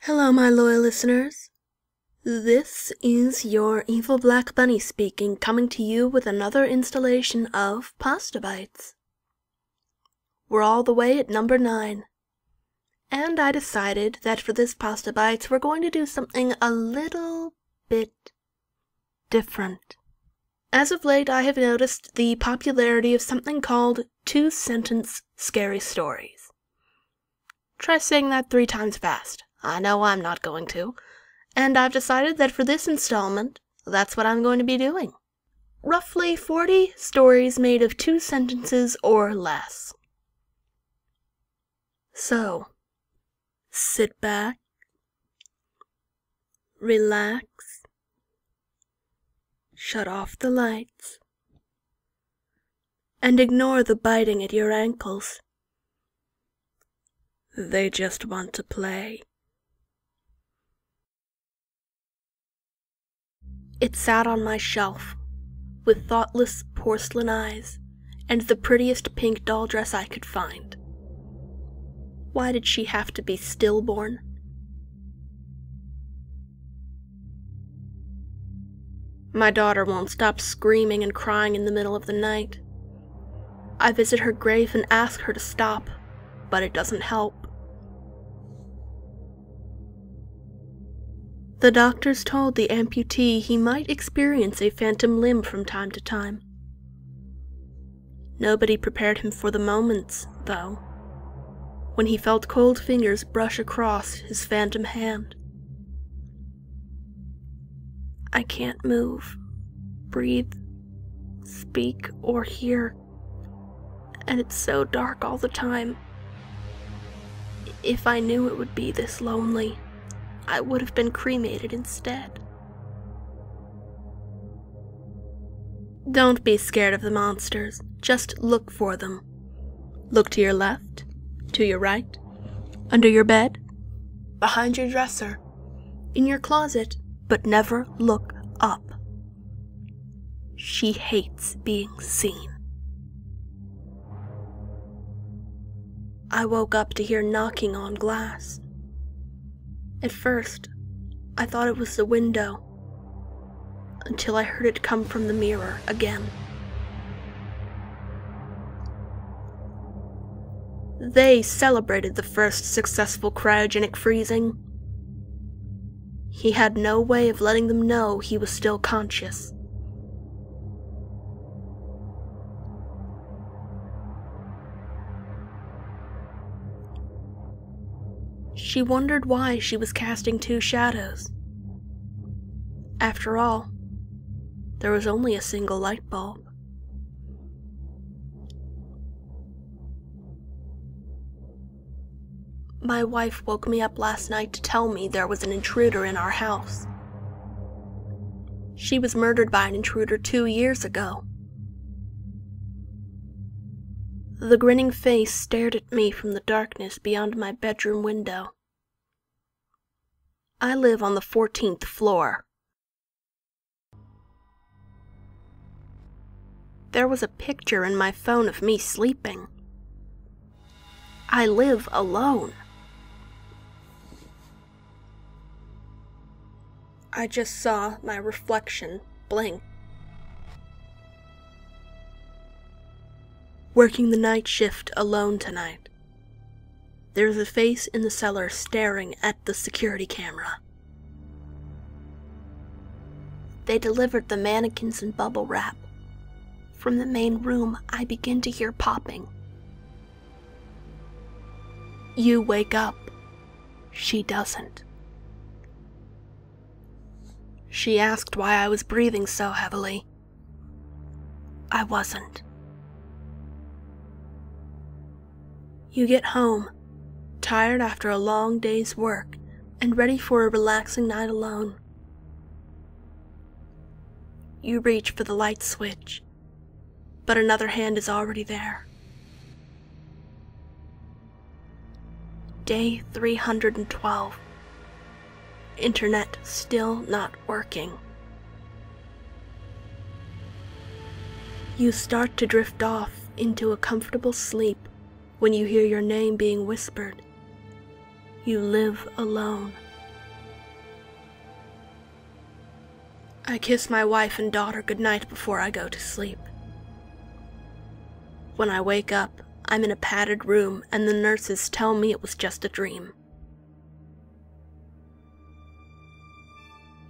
Hello, my loyal listeners. This is your evil black bunny speaking, coming to you with another installation of Pasta Bites. We're all the way at number 9. And I decided that for this Pasta Bites, we're going to do something a little bit different. As of late, I have noticed the popularity of something called 2-sentence scary stories. Try saying that 3 times fast. I know I'm not going to. And I've decided that for this installment, that's what I'm going to be doing. Roughly 40 stories made of 2 sentences or less. So, sit back, relax, shut off the lights, and ignore the biting at your ankles. They just want to play. It sat on my shelf, with thoughtless porcelain eyes, and the prettiest pink doll dress I could find. Why did she have to be stillborn? My daughter won't stop screaming and crying in the middle of the night. I visit her grave and ask her to stop, but it doesn't help. The doctors told the amputee he might experience a phantom limb from time to time. Nobody prepared him for the moments, though, when he felt cold fingers brush across his phantom hand. I can't move, breathe, speak, or hear, and it's so dark all the time. If I knew it would be this lonely, I would have been cremated instead. Don't be scared of the monsters. Just look for them. Look to your left, to your right, under your bed, behind your dresser, in your closet, but never look up. She hates being seen. I woke up to hear knocking on glass. At first, I thought it was the window, until I heard it come from the mirror again. They celebrated the first successful cryogenic freezing. He had no way of letting them know he was still conscious. She wondered why she was casting 2 shadows. After all, there was only a single light bulb. My wife woke me up last night to tell me there was an intruder in our house. She was murdered by an intruder 2 years ago. The grinning face stared at me from the darkness beyond my bedroom window. I live on the 14th floor. There was a picture in my phone of me sleeping. I live alone. I just saw my reflection blink. Working the night shift alone tonight. There's a face in the cellar staring at the security camera. They delivered the mannequins in bubble wrap. From the main room, I begin to hear popping. You wake up. She doesn't. She asked why I was breathing so heavily. I wasn't. You get home, tired after a long day's work, and ready for a relaxing night alone. You reach for the light switch, but another hand is already there. Day 312. Internet still not working. You start to drift off into a comfortable sleep when you hear your name being whispered. You live alone. I kiss my wife and daughter goodnight before I go to sleep. When I wake up, I'm in a padded room and the nurses tell me it was just a dream.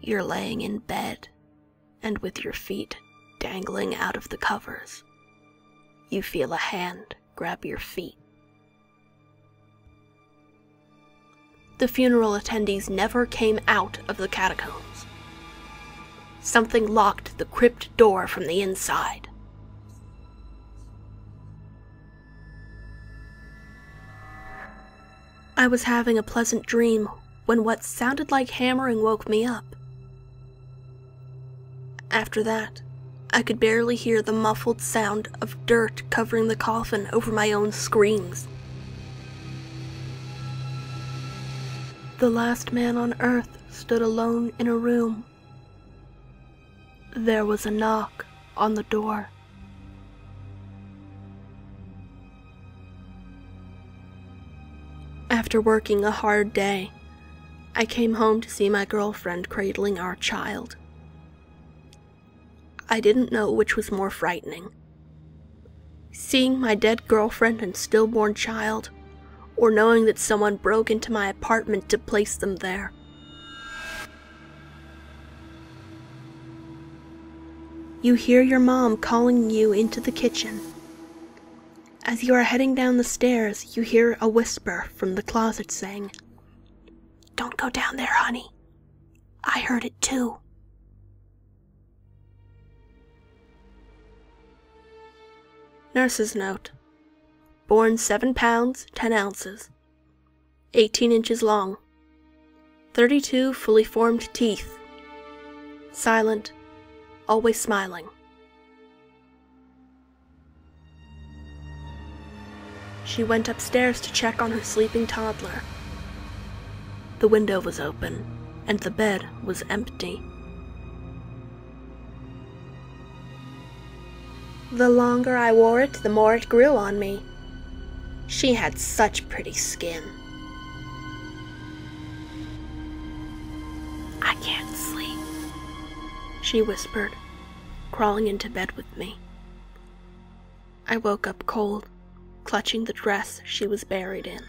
You're laying in bed, and with your feet dangling out of the covers, you feel a hand grab your feet. The funeral attendees never came out of the catacombs. Something locked the crypt door from the inside. I was having a pleasant dream when what sounded like hammering woke me up. After that, I could barely hear the muffled sound of dirt covering the coffin over my own screams. The last man on earth stood alone in a room. There was a knock on the door. After working a hard day, I came home to see my girlfriend cradling our child. I didn't know which was more frightening: seeing my dead girlfriend and stillborn child, or knowing that someone broke into my apartment to place them there. You hear your mom calling you into the kitchen. As you are heading down the stairs, you hear a whisper from the closet saying, "Don't go down there, honey. I heard it too." Nurse's note: born 7 pounds, 10 ounces, 18 inches long, 32 fully formed teeth, silent, always smiling. She went upstairs to check on her sleeping toddler. The window was open, and the bed was empty. The longer I wore it, the more it grew on me. She had such pretty skin. "I can't sleep," she whispered, crawling into bed with me. I woke up cold, clutching the dress she was buried in.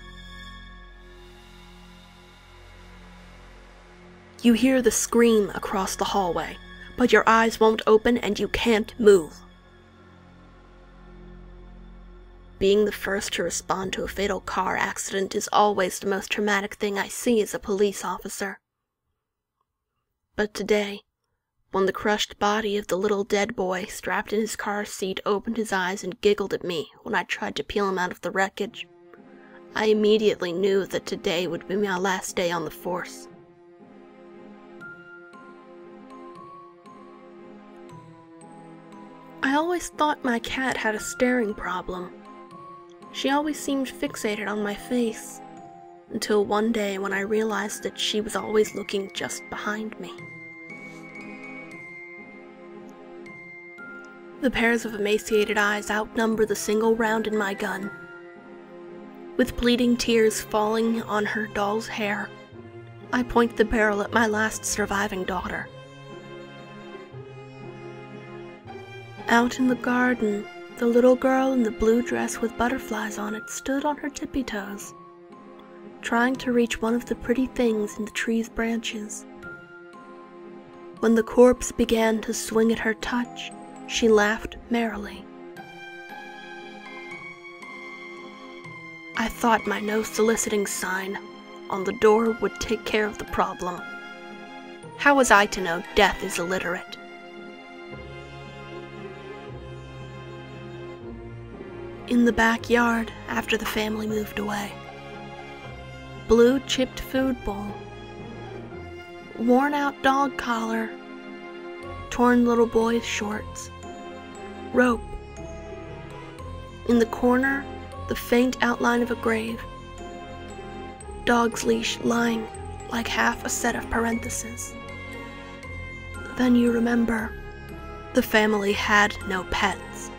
You hear the scream across the hallway, but your eyes won't open and you can't move. Being the first to respond to a fatal car accident is always the most traumatic thing I see as a police officer. But today, when the crushed body of the little dead boy strapped in his car seat opened his eyes and giggled at me when I tried to peel him out of the wreckage, I immediately knew that today would be my last day on the force. I always thought my cat had a staring problem. She always seemed fixated on my face, until one day when I realized that she was always looking just behind me. The pairs of emaciated eyes outnumber the single round in my gun. With bleeding tears falling on her doll's hair, I point the barrel at my last surviving daughter. Out in the garden, the little girl in the blue dress with butterflies on it stood on her tippy toes, trying to reach one of the pretty things in the tree's branches. When the corpse began to swing at her touch, she laughed merrily. I thought my no soliciting sign on the door would take care of the problem. How was I to know death is illiterate? In the backyard after the family moved away. Blue chipped food bowl. Worn out dog collar. Torn little boy's shorts. Rope. In the corner, the faint outline of a grave. Dog's leash lying like half a set of parentheses. Then you remember The family had no pets.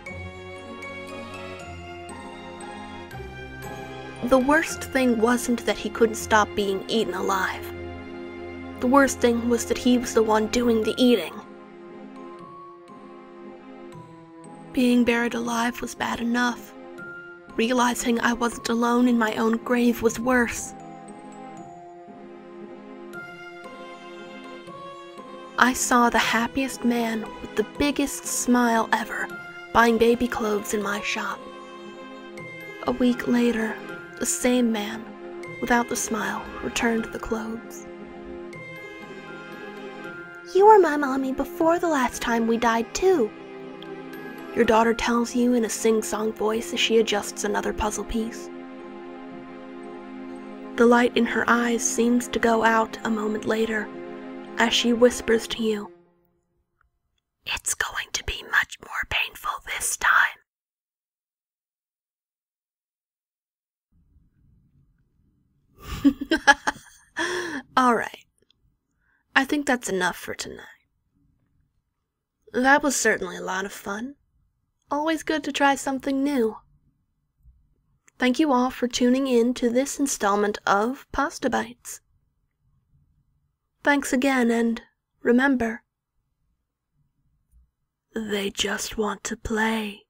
The worst thing wasn't that he couldn't stop being eaten alive. The worst thing was that he was the one doing the eating. Being buried alive was bad enough. Realizing I wasn't alone in my own grave was worse. I saw the happiest man with the biggest smile ever buying baby clothes in my shop. A week later, the same man, without the smile, returned the clothes. "You were my mommy before the last time we died too," your daughter tells you in a sing-song voice as she adjusts another puzzle piece. The light in her eyes seems to go out a moment later as she whispers to you, "It's going to be much more painful this time." Alright, I think that's enough for tonight. That was certainly a lot of fun. Always good to try something new. Thank you all for tuning in to this installment of Pasta Bites. Thanks again, and remember, they just want to play.